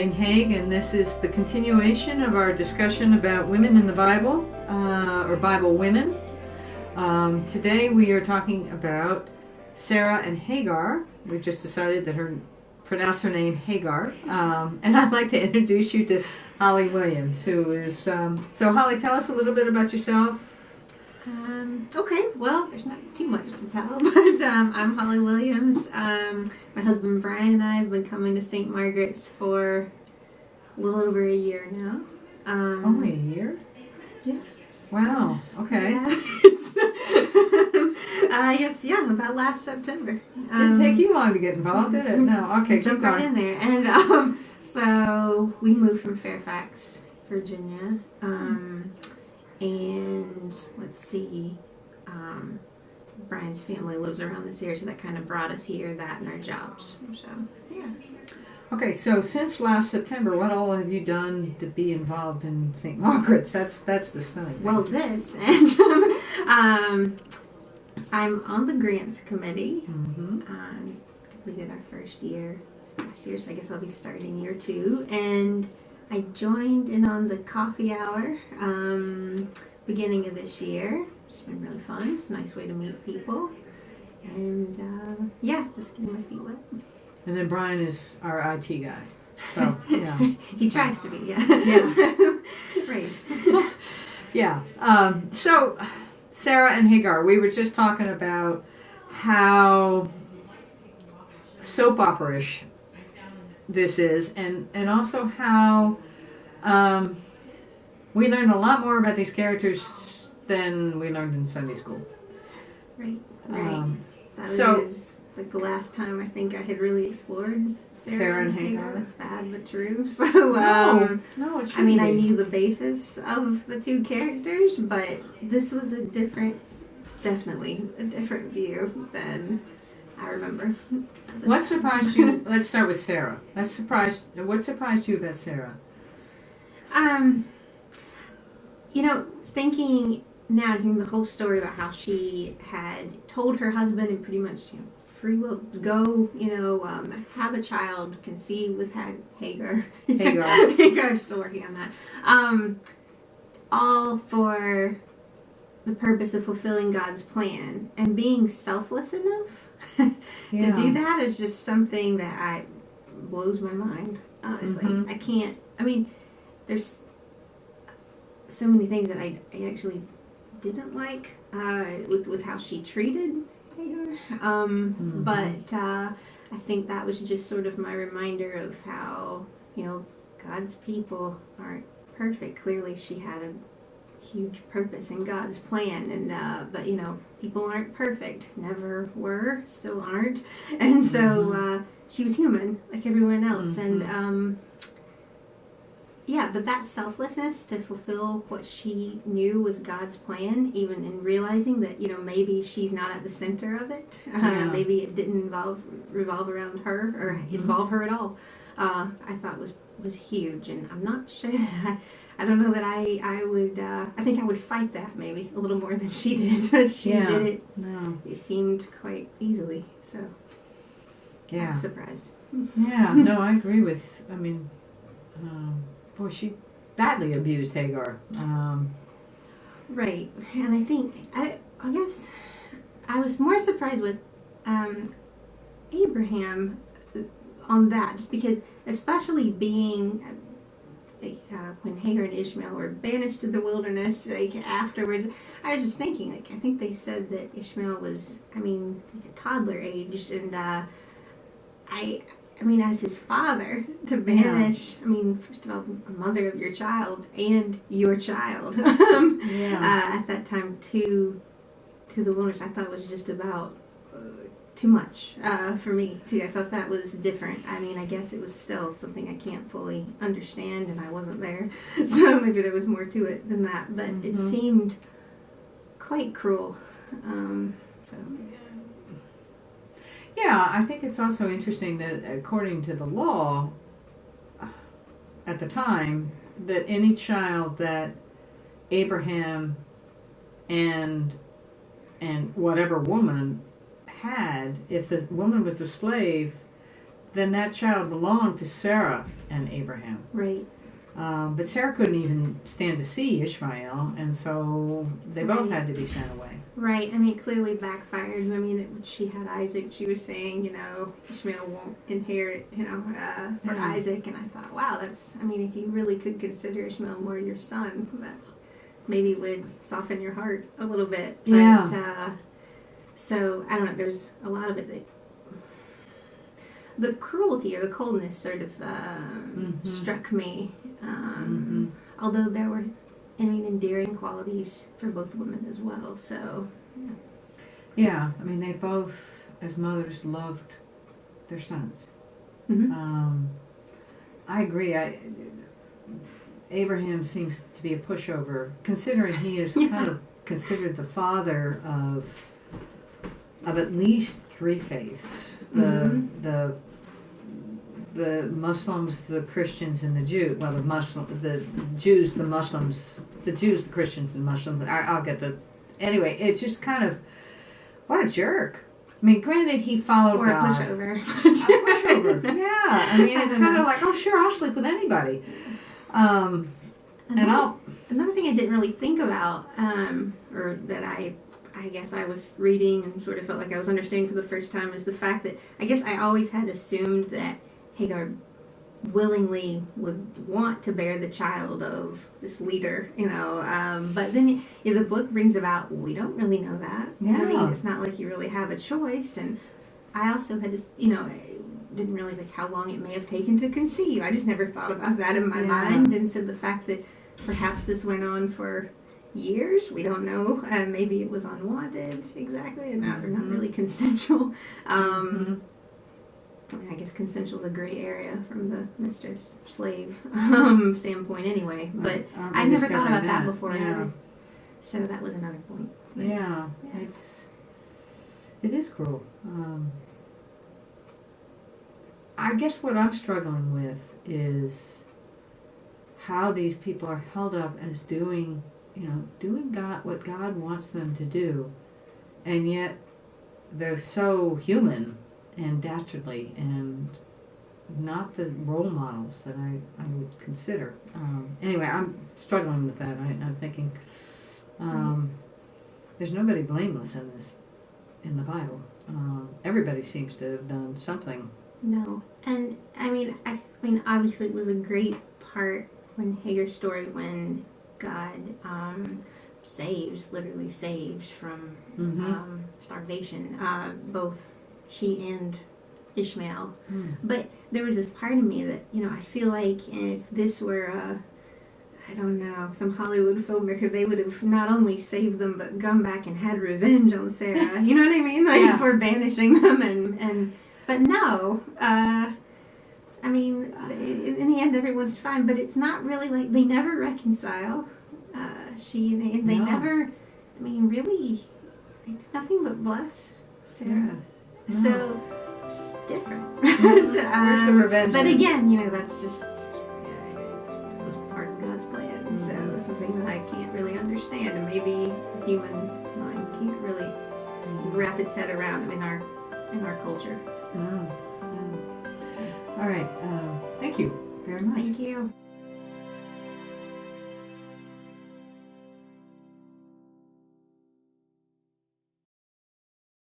Jane Haig, and this is the continuation of our discussion about women in the Bible, or Bible women. Today we are talking about Sarah and Hagar. We've just decided that pronounce her name Hagar. And I'd like to introduce you to Holly Williams, who is... So Holly, tell us a little bit about yourself. Okay, well, there's not too much to tell, but I'm Holly Williams. My husband Brian and I have been coming to St. Margaret's for a little over a year now. Only a year? Yeah. Wow, okay. Yeah. Yes, about last September. Didn't take you long to get involved, did it? No, okay, jump right in there. And so we moved from Fairfax, Virginia. And let's see, Brian's family lives around this area, so that kind of brought us here, that and our jobs. So, yeah. Okay, so since last September, what all have you done to be involved in St. Margaret's? That's the stunning thing. Well, this, and I'm on the grants committee. Mm-hmm. Completed our first year this past year, so I guess I'll be starting year 2. And I joined in on the coffee hour beginning of this year. It's been really fun. It's a nice way to meet people. And just getting my feet wet. And then Brian is our IT guy. So, yeah. He tries to be, yeah. Yeah. Right. Yeah. So, Sarah and Hagar, we were just talking about how soap opera-ish this is, and also how we learned a lot more about these characters than we learned in Sunday school. Right. That was like the last time I think I had really explored Sarah and Hagar. That's bad but true. So no, it shouldn't be. I knew the basis of the two characters, but this was definitely a different view than I remember. What surprised you? Let's start with Sarah. What surprised you about Sarah? Thinking now, hearing the whole story about how she had told her husband and pretty much, free will, go, have a child, conceive with Hagar. Hagar, I'm still working on that. All for the purpose of fulfilling God's plan and being selfless enough to do that is just something that blows my mind, honestly. Mm-hmm. I can't, there's so many things that I actually didn't like with how she treated Hagar. But I think that was just sort of my reminder of how, God's people aren't perfect. Clearly she had a huge purpose in God's plan, and but people aren't perfect, never were, still aren't, and so she was human like everyone else. And but that selflessness to fulfill what she knew was God's plan, even in realizing that maybe she's not at the center of it, maybe it didn't revolve around her or involve her at all, I thought was huge. And I'm not sure that I don't know that I would, I think I would fight that maybe a little more than she did, but she did it. No. It seemed quite easily, so I was surprised. Yeah, no, I agree with, she badly abused Hagar. Right, and I think, I guess I was more surprised with Abraham on that, just because, especially being... when Hagar and Ishmael were banished to the wilderness, afterwards, I was just thinking, I think they said that Ishmael was, a toddler age, and as his father, to banish, first of all, a mother of your child and your child, at that time to the wilderness, I thought was just about too much for me too. I thought that was different. I guess it was still something I can't fully understand, and I wasn't there, so maybe there was more to it than that, but it seemed quite cruel. Yeah, I think it's also interesting that according to the law at the time, that any child that Abraham and whatever woman had, if the woman was a slave, then that child belonged to Sarah and Abraham. Right. But Sarah couldn't even stand to see Ishmael, and so they both had to be sent away. Right. I mean, it clearly backfired. I mean, she had Isaac. She was saying, Ishmael won't inherit, for Isaac. And I thought, wow, if you really could consider Ishmael more your son, that maybe would soften your heart a little bit. But, Yeah. So, I don't know, there's a lot of it that the cruelty or the coldness sort of struck me. Although there were, endearing qualities for both women as well. So, Yeah, they both, as mothers, loved their sons. I agree. Abraham seems to be a pushover, considering he is kind of considered the father of at least three faiths: the Muslims, the Christians, and the Jews. Well, the Jews, the Muslims, the Jews, the Christians, and Muslims. I'll get the. Anyway, it's just kind of what a jerk. Granted, he followed God. Or a pushover. A pushover. Yeah, it's kind of like, oh, sure, I'll sleep with anybody. Another thing I didn't really think about, or that I guess I was reading and sort of felt like I was understanding for the first time, is the fact that I guess I always had assumed that Hagar willingly would want to bear the child of this leader, but then the book brings about, we don't really know that. Yeah. It's not like you really have a choice. And I also had to, I didn't realize how long it may have taken to conceive. I just never thought about that in my mind. And so the fact that perhaps this went on for years, we don't know. Maybe it was unwanted exactly, or not really consensual. I guess consensual is a gray area from the mistress-slave standpoint anyway. But I never thought about that before. Yeah. So that was another point. Yeah. It is cruel. I guess what I'm struggling with is how these people are held up as doing what God wants them to do, and yet they're so human and dastardly and not the role models that I would consider. Anyway, I'm struggling with that. I'm thinking there's nobody blameless in the Bible. Everybody seems to have done something. No, and I obviously it was a great part when Hagar's story, when God literally saves from starvation, both she and Ishmael. But there was this part of me that, I feel like if this were I don't know, some Hollywood filmmaker, they would have not only saved them but gone back and had revenge on Sarah. You know what I mean? For banishing them but no. In the end, everyone's fine, but it's not really they never reconcile. They never, really, they did nothing but bless Sarah. Yeah. So, it's different. Where's the revenge? But again, that's just, it was part of God's plan. So, something that I can't really understand, and maybe the human mind can't really wrap its head around in our culture. All right. Thank you very much. Thank you.